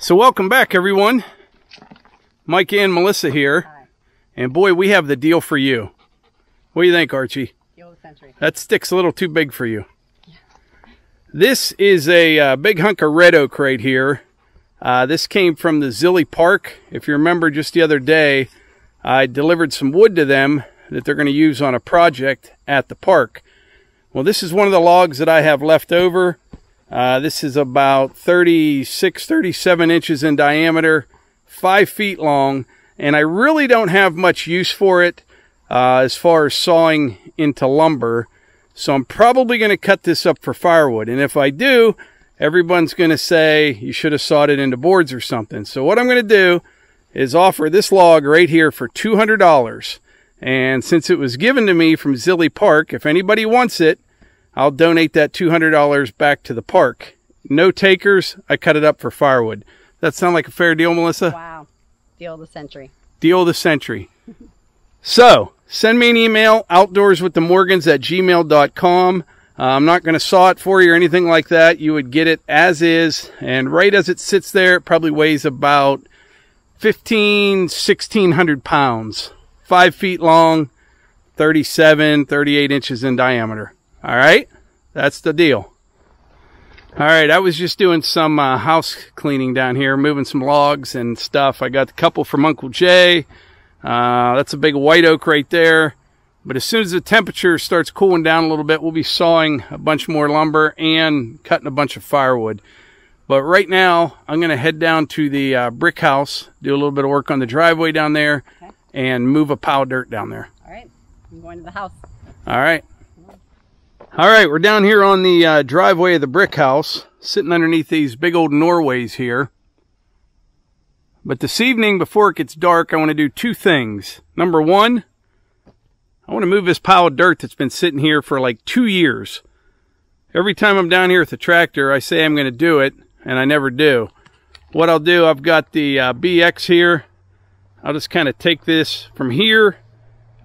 So welcome back, everyone. Mike and Melissa here. Hi. And boy, we have the deal for you. What do you think, Archie? Deal of the century. That stick's a little too big for you. Yeah. This is a big hunk of red oak right here. This came from the Zilly Park. If you remember, just the other day, I delivered some wood to them that they're going to use on a project at the park. Well, this is one of the logs that I have left over. This is about 36, 37 inches in diameter, 5 feet long, and I really don't have much use for it as far as sawing into lumber. So I'm probably going to cut this up for firewood. And if I do, everyone's going to say you should have sawed it into boards or something. So what I'm going to do is offer this log right here for $200. And since it was given to me from Zilly Park, if anybody wants it, I'll donate that $200 back to the park. No takers. I cut it up for firewood. That sound like a fair deal, Melissa? Wow. Deal of the century. Deal of the century. So, send me an email, outdoorswiththemorgans@gmail.com. I'm not going to saw it for you or anything like that. You would get it as is. And right as it sits there, it probably weighs about 1,600 pounds. 5 feet long, 37, 38 inches in diameter. All right, that's the deal. All right, I was just doing some house cleaning down here, moving some logs and stuff. I got a couple from Uncle Jay. That's a big white oak right there. But as soon as the temperature starts cooling down a little bit, we'll be sawing a bunch more lumber and cutting a bunch of firewood. But right now, I'm going to head down to the brick house, do a little bit of work on the driveway down there, okay, and move a pile of dirt down there. All right, I'm going to the house. All right. All right, we're down here on the driveway of the brick house, sitting underneath these big old Norways here. But this evening, before it gets dark, I want to do two things. Number one, I want to move this pile of dirt that's been sitting here for like 2 years. Every time I'm down here with the tractor, I say I'm going to do it, and I never do. What I'll do, I've got the BX here. I'll just kind of take this from here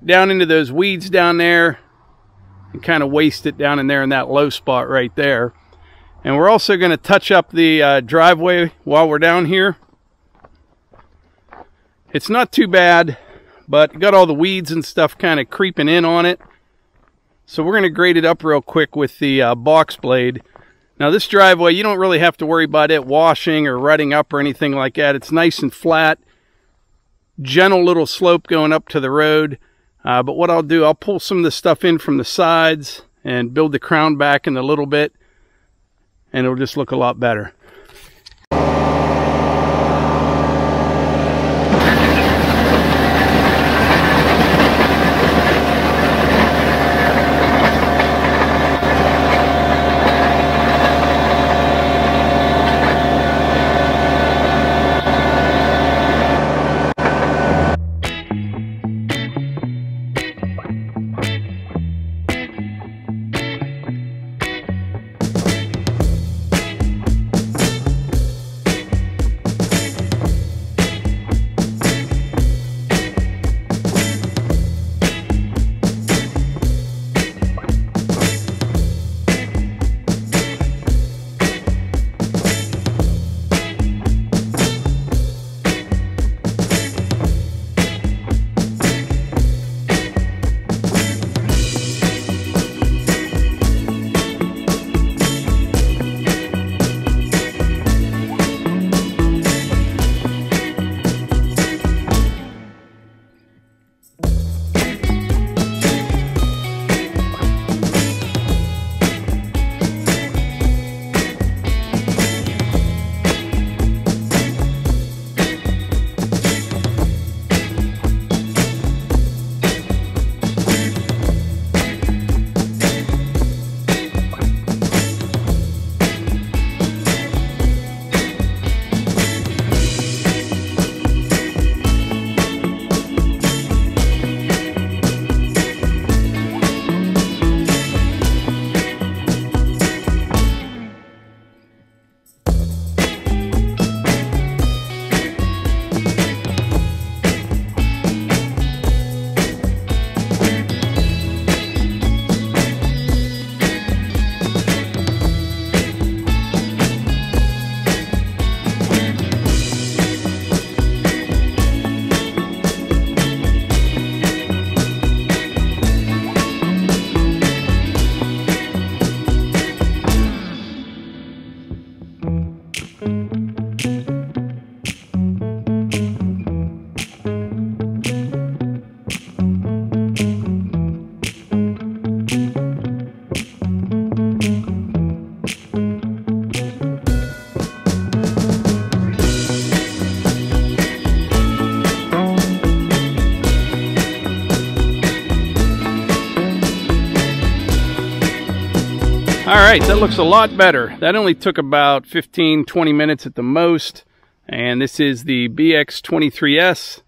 down into those weeds down there, and kind of waste it down in there in that low spot right there. And we're also going to touch up the driveway while we're down here. It's not too bad, but got all the weeds and stuff kind of creeping in on it. So we're going to grade it up real quick with the box blade. Now this driveway, you don't really have to worry about it washing or rutting up or anything like that. It's nice and flat, gentle little slope going up to the road. But what I'll do, I'll pull some of the stuff in from the sides and build the crown back in a little bit, and it'll just look a lot better. All right, that looks a lot better. That only took about 15-20 minutes at the most. And this is the BX23S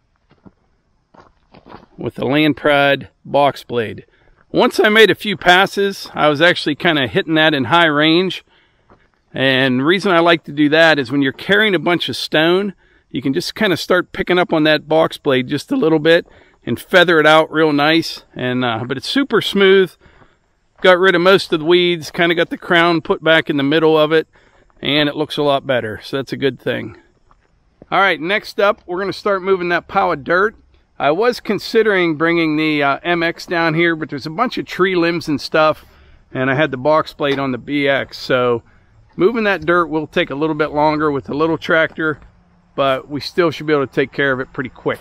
with the Land Pride box blade. Once I made a few passes, I was actually kind of hitting that in high range. And the reason I like to do that is when you're carrying a bunch of stone, you can just kind of start picking up on that box blade just a little bit and feather it out real nice. And but it's super smooth. Got rid of most of the weeds, kind of got the crown put back in the middle of it, and it looks a lot better, so that's a good thing. All right, next up, we're going to start moving that pile of dirt. I was considering bringing the MX down here, but there's a bunch of tree limbs and stuff, and I had the box blade on the BX, so moving that dirt will take a little bit longer with a little tractor, but we still should be able to take care of it pretty quick.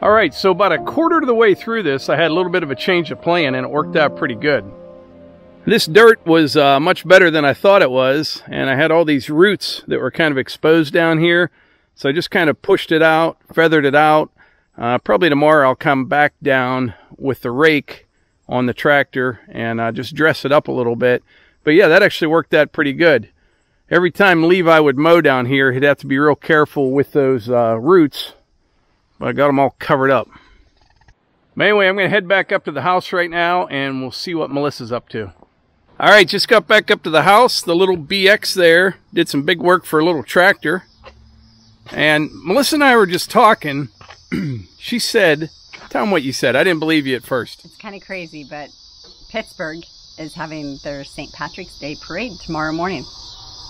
All right, so about a quarter of the way through this, I had a little bit of a change of plan, and it worked out pretty good. This dirt was much better than I thought it was, and I had all these roots that were kind of exposed down here, so I just kind of pushed it out, feathered it out. Probably tomorrow I'll come back down with the rake on the tractor and just dress it up a little bit. But yeah, that actually worked out pretty good. Every time Levi would mow down here, he'd have to be real careful with those roots. But I got them all covered up. But anyway, I'm going to head back up to the house right now, and we'll see what Melissa's up to. All right, just got back up to the house. The little BX there did some big work for a little tractor. And Melissa and I were just talking. She said, tell them what you said. I didn't believe you at first. It's kind of crazy, but Pittsburgh is having their St. Patrick's Day parade tomorrow morning.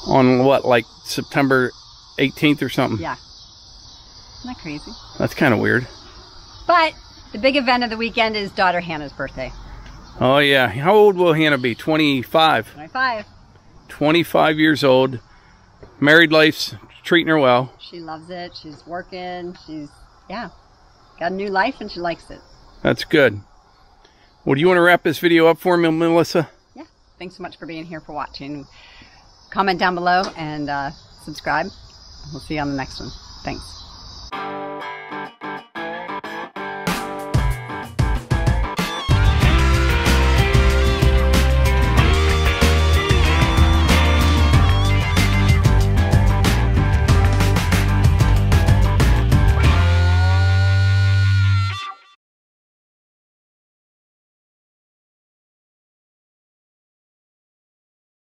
On what, like September 18th or something? Yeah. Isn't that crazy? That's kind of weird. But the big event of the weekend is daughter Hannah's birthday. Oh, yeah. How old will Hannah be? 25? 25. 25 years old. Married life's treating her well. She loves it. She's working. She's, yeah, got a new life and she likes it. That's good. Well, do you want to wrap this video up for me, Melissa? Yeah. Thanks so much for being here, for watching. Comment down below and subscribe. We'll see you on the next one. Thanks.